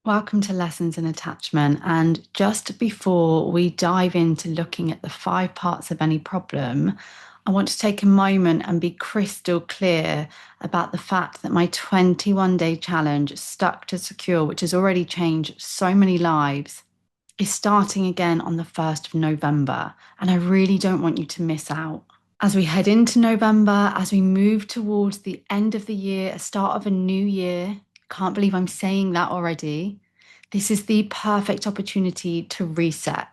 Welcome to Lessons in Attachment. And just before we dive into looking at the 5 parts of any problem, I want to take a moment and be crystal clear about the fact that my 21-day challenge, Stuck to Secure, which has already changed so many lives, is starting again on the 1st of November. And I really don't want you to miss out. As we head into November, as we move towards the end of the year, a start of a new year, can't believe I'm saying that already. This is the perfect opportunity to reset.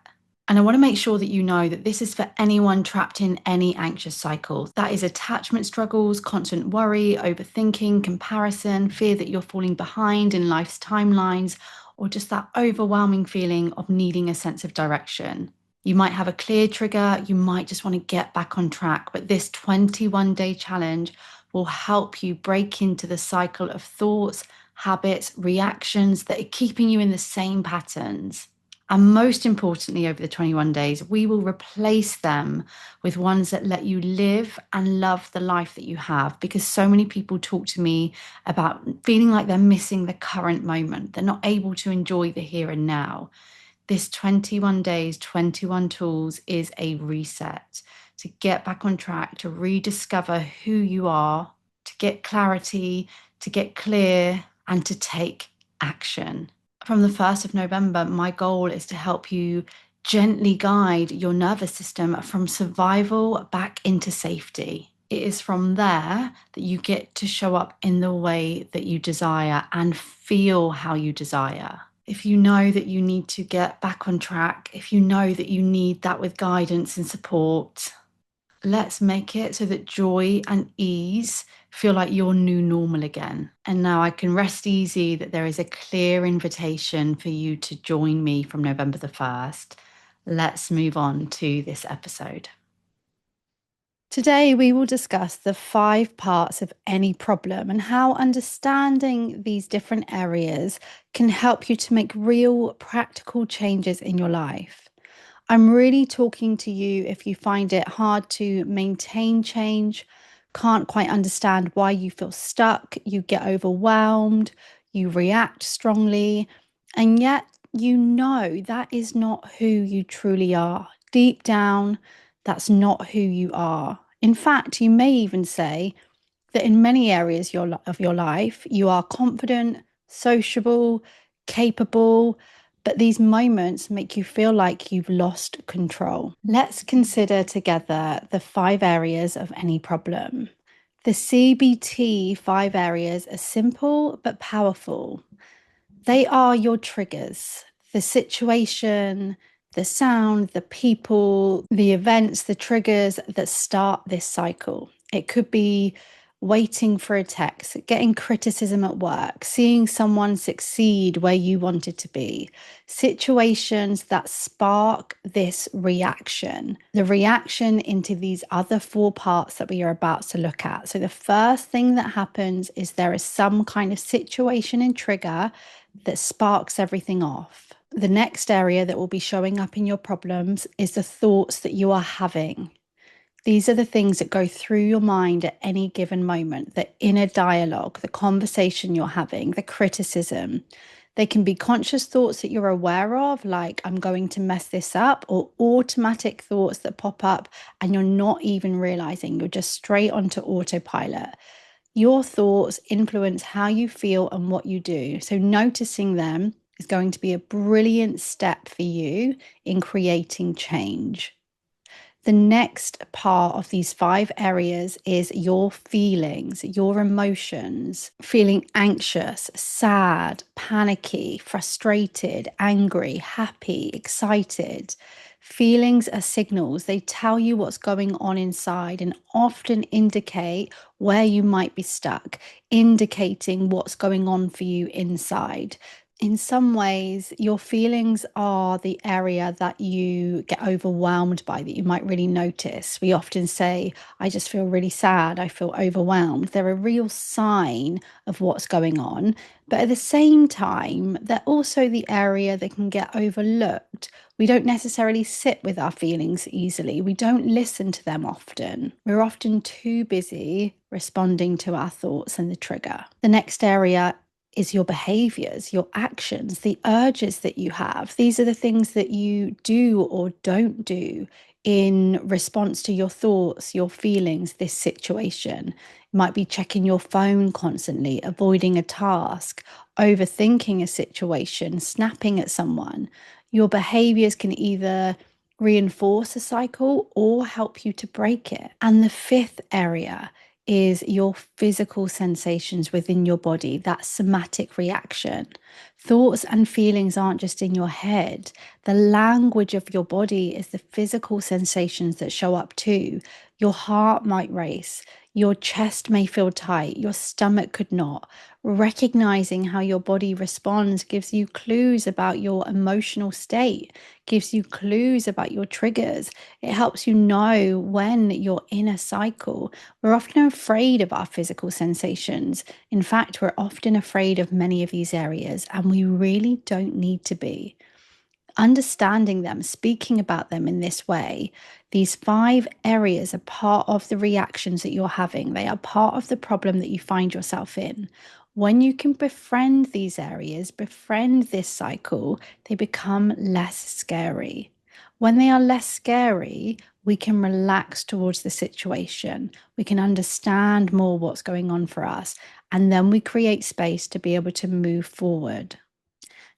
And I want to make sure that you know that this is for anyone trapped in any anxious cycle. That is attachment struggles, constant worry, overthinking, comparison, fear that you're falling behind in life's timelines, or just that overwhelming feeling of needing a sense of direction. You might have a clear trigger, you might just want to get back on track, but this 21-day challenge will help you break into the cycle of thoughts, habits, reactions that are keeping you in the same patterns. And most importantly, over the 21 days, we will replace them with ones that let you live and love the life that you have. Because so many people talk to me about feeling like they're missing the current moment. They're not able to enjoy the here and now. This 21 days, 21 tools is a reset to get back on track, to rediscover who you are, to get clarity, to get clear, and to take action. From the 1st of November, my goal is to help you gently guide your nervous system from survival back into safety. It is from there that you get to show up in the way that you desire and feel how you desire. If you know that you need to get back on track, if you know that you need that with guidance and support, let's make it so that joy and ease feel like your new normal again. And now I can rest easy that there is a clear invitation for you to join me from November the 1st. Let's move on to this episode. Today, we will discuss the 5 parts of any problem and how understanding these different areas can help you to make real practical changes in your life. I'm really talking to you if you find it hard to maintain change, can't quite understand why you feel stuck, you get overwhelmed, you react strongly, and yet you know that is not who you truly are. Deep down, that's not who you are. In fact, you may even say that in many areas of your life, you are confident, sociable, capable, but these moments make you feel like you've lost control. Let's consider together the 5 areas of any problem. The CBT 5 areas are simple but powerful. They are your triggers, the situation, the sound, the people, the events, the triggers that start this cycle. It could be waiting for a text, getting criticism at work, seeing someone succeed where you wanted to be, situations that spark this reaction, the reaction into these other 4 parts that we are about to look at. So the first thing that happens is there is some kind of situation and trigger that sparks everything off. The next area that will be showing up in your problems is the thoughts that you are having. These are the things that go through your mind at any given moment, the inner dialogue, the conversation you're having, the criticism. They can be conscious thoughts that you're aware of, like, I'm going to mess this up, or automatic thoughts that pop up and you're not even realizing, you're just straight onto autopilot. Your thoughts influence how you feel and what you do. So noticing them is going to be a brilliant step for you in creating change. The next part of these 5 areas is your feelings, your emotions, feeling anxious, sad, panicky, frustrated, angry, happy, excited. Feelings are signals. They tell you what's going on inside and often indicate where you might be stuck, indicating what's going on for you inside. In some ways, your feelings are the area that you get overwhelmed by, that you might really notice. We often say, I just feel really sad, I feel overwhelmed. They're a real sign of what's going on. But at the same time, they're also the area that can get overlooked. We don't necessarily sit with our feelings easily. We don't listen to them often. We're often too busy responding to our thoughts and the trigger. The next area is your behaviors, your actions, the urges that you have. These are the things that you do or don't do in response to your thoughts, your feelings, this situation. It might be checking your phone constantly, avoiding a task, overthinking a situation, snapping at someone. Your behaviors can either reinforce a cycle or help you to break it. And the fifth area is your physical sensations within your body, that somatic reaction. Thoughts and feelings aren't just in your head. The language of your body is the physical sensations that show up too. Your heart might race, your chest may feel tight, your stomach could not. Recognizing how your body responds gives you clues about your emotional state, gives you clues about your triggers. It helps you know when you're in a cycle. We're often afraid of our physical sensations. In fact, we're often afraid of many of these areas, and we really don't need to be. Understanding them, speaking about them in this way, these 5 areas are part of the reactions that you're having. They are part of the problem that you find yourself in. When you can befriend these areas, befriend this cycle, they become less scary. When they are less scary, we can relax towards the situation. We can understand more what's going on for us. And then we create space to be able to move forward.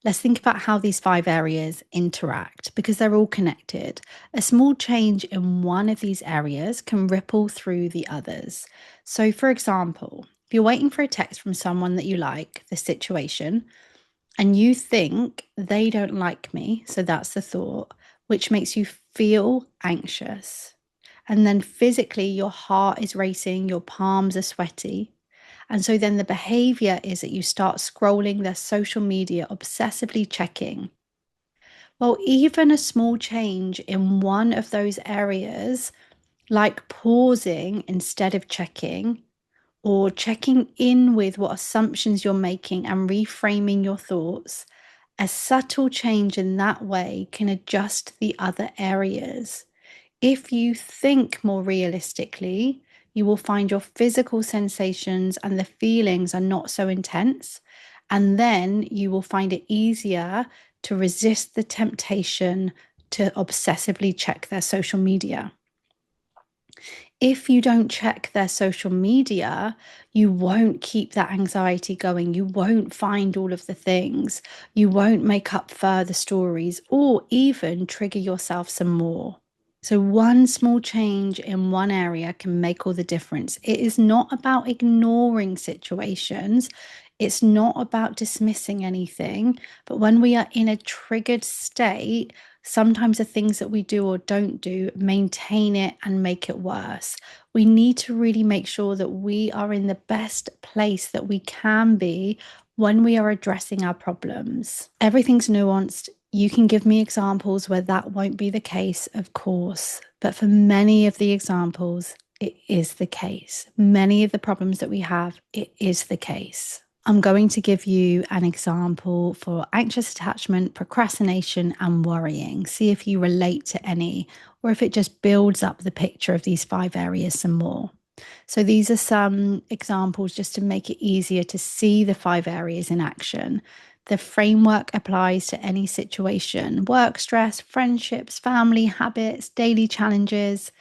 Let's think about how these 5 areas interact because they're all connected. A small change in one of these areas can ripple through the others. So, for example, if you're waiting for a text from someone that you like, the situation, and you think they don't like me, so that's the thought, which makes you feel anxious. And then physically, your heart is racing, your palms are sweaty. And so then the behavior is that you start scrolling their social media, obsessively checking. Well, even a small change in one of those areas, like pausing instead of checking, or checking in with what assumptions you're making and reframing your thoughts, a subtle change in that way can adjust the other areas. If you think more realistically, you will find your physical sensations and the feelings are not so intense. And then you will find it easier to resist the temptation to obsessively check their social media. If you don't check their social media, you won't keep that anxiety going. You won't find all of the things. You won't make up further stories or even trigger yourself some more. So, one small change in one area can make all the difference. It is not about ignoring situations, it's not about dismissing anything. But when we are in a triggered state, sometimes the things that we do or don't do maintain it and make it worse. We need to really make sure that we are in the best place that we can be when we are addressing our problems. Everything's nuanced. You can give me examples where that won't be the case, of course, but for many of the examples, it is the case. Many of the problems that we have, it is the case. I'm going to give you an example for anxious attachment, procrastination, and worrying. See if you relate to any, or if it just builds up the picture of these 5 areas some more. So these are some examples just to make it easier to see the 5 areas in action. The framework applies to any situation: work stress, friendships, family, habits, daily challenges.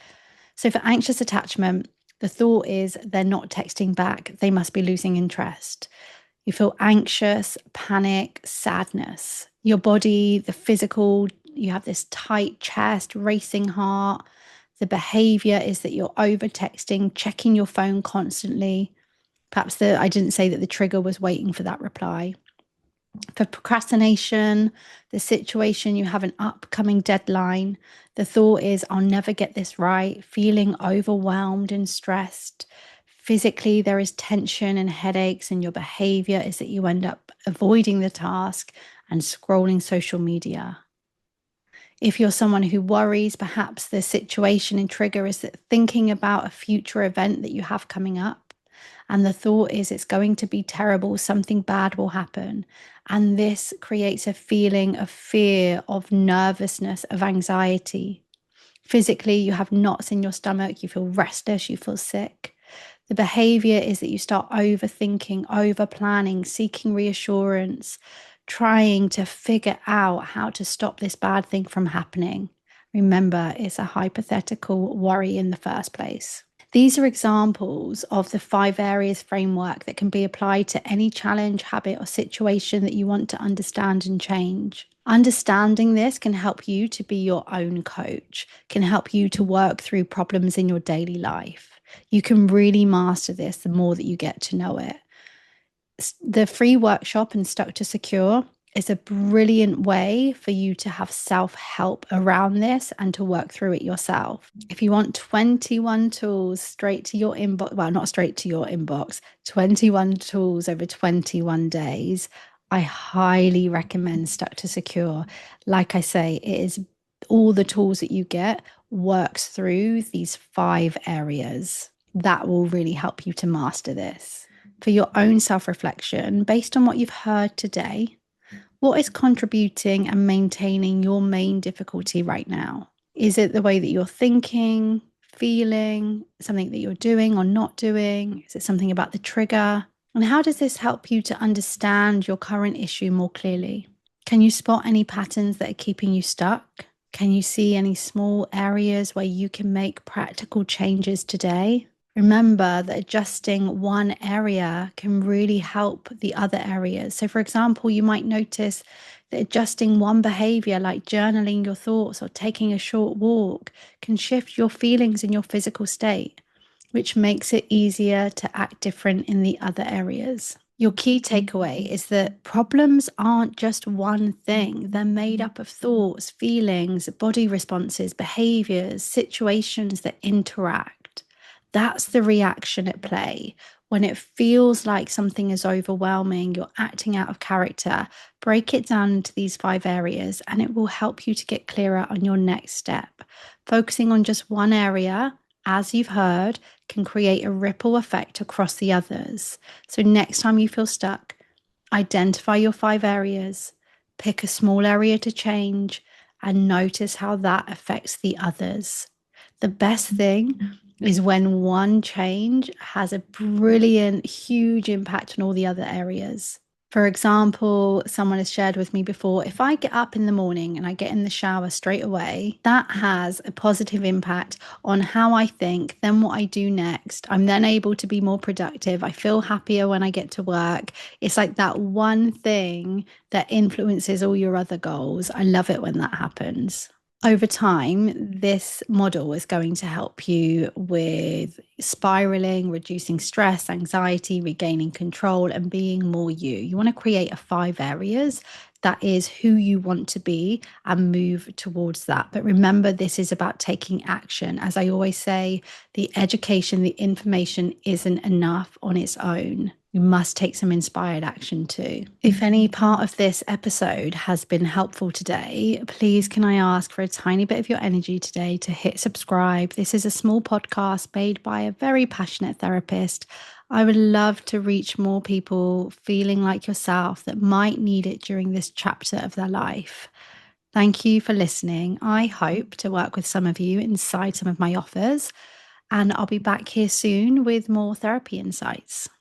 So for anxious attachment, the thought is they're not texting back, they must be losing interest. You feel anxious, panic, sadness. Your body, the physical, you have this tight chest, racing heart. The behavior is that you're over texting, checking your phone constantly. Perhaps I didn't say that the trigger was waiting for that reply. For procrastination, the situation, you have an upcoming deadline. The thought is, I'll never get this right, feeling overwhelmed and stressed. Physically, there is tension and headaches, and your behavior is that you end up avoiding the task and scrolling social media. If you're someone who worries, perhaps the situation and trigger is that thinking about a future event that you have coming up. And the thought is it's going to be terrible, something bad will happen. And this creates a feeling of fear, of nervousness, of anxiety. Physically, you have knots in your stomach, you feel restless, you feel sick. The behavior is that you start overthinking, over planning, seeking reassurance, trying to figure out how to stop this bad thing from happening. Remember, it's a hypothetical worry in the first place. These are examples of the 5 areas framework that can be applied to any challenge, habit, or situation that you want to understand and change. Understanding this can help you to be your own coach, can help you to work through problems in your daily life. You can really master this the more that you get to know it. The free workshop and Stuck to Secure is a brilliant way for you to have self-help around this and to work through it yourself. If you want 21 tools straight to your inbox, well, not straight to your inbox, 21 tools over 21 days, I highly recommend Stuck to Secure. Like I say, it is all the tools that you get works through these 5 areas. That will really help you to master this. For your own self-reflection, based on what you've heard today, what is contributing and maintaining your main difficulty right now? Is it the way that you're thinking, feeling, something that you're doing or not doing? Is it something about the trigger? And how does this help you to understand your current issue more clearly? Can you spot any patterns that are keeping you stuck? Can you see any small areas where you can make practical changes today? Remember that adjusting one area can really help the other areas. So, for example, you might notice that adjusting one behavior like journaling your thoughts or taking a short walk can shift your feelings and your physical state, which makes it easier to act different in the other areas. Your key takeaway is that problems aren't just one thing. They're made up of thoughts, feelings, body responses, behaviors, situations that interact. That's the reaction at play. When it feels like something is overwhelming, you're acting out of character, break it down into these 5 areas and it will help you to get clearer on your next step. Focusing on just one area, as you've heard, can create a ripple effect across the others. So next time you feel stuck, identify your 5 areas, pick a small area to change, and notice how that affects the others. The best thing is when one change has a brilliant, huge impact on all the other areas. For example, someone has shared with me before, if I get up in the morning and I get in the shower straight away, that has a positive impact on how I think, then what I do next. I'm then able to be more productive. I feel happier when I get to work. It's like that one thing that influences all your other goals. I love it when that happens. Over time, this model is going to help you with spiraling, reducing stress, anxiety, regaining control, and being more you. You want to create a 5 areas that is who you want to be and move towards that. But remember, this is about taking action. As I always say, the education, the information isn't enough on its own. You must take some inspired action too. If any part of this episode has been helpful today, please can I ask for a tiny bit of your energy today to hit subscribe. This is a small podcast made by a very passionate therapist. I would love to reach more people feeling like yourself that might need it during this chapter of their life. Thank you for listening. I hope to work with some of you inside some of my offers, and I'll be back here soon with more therapy insights.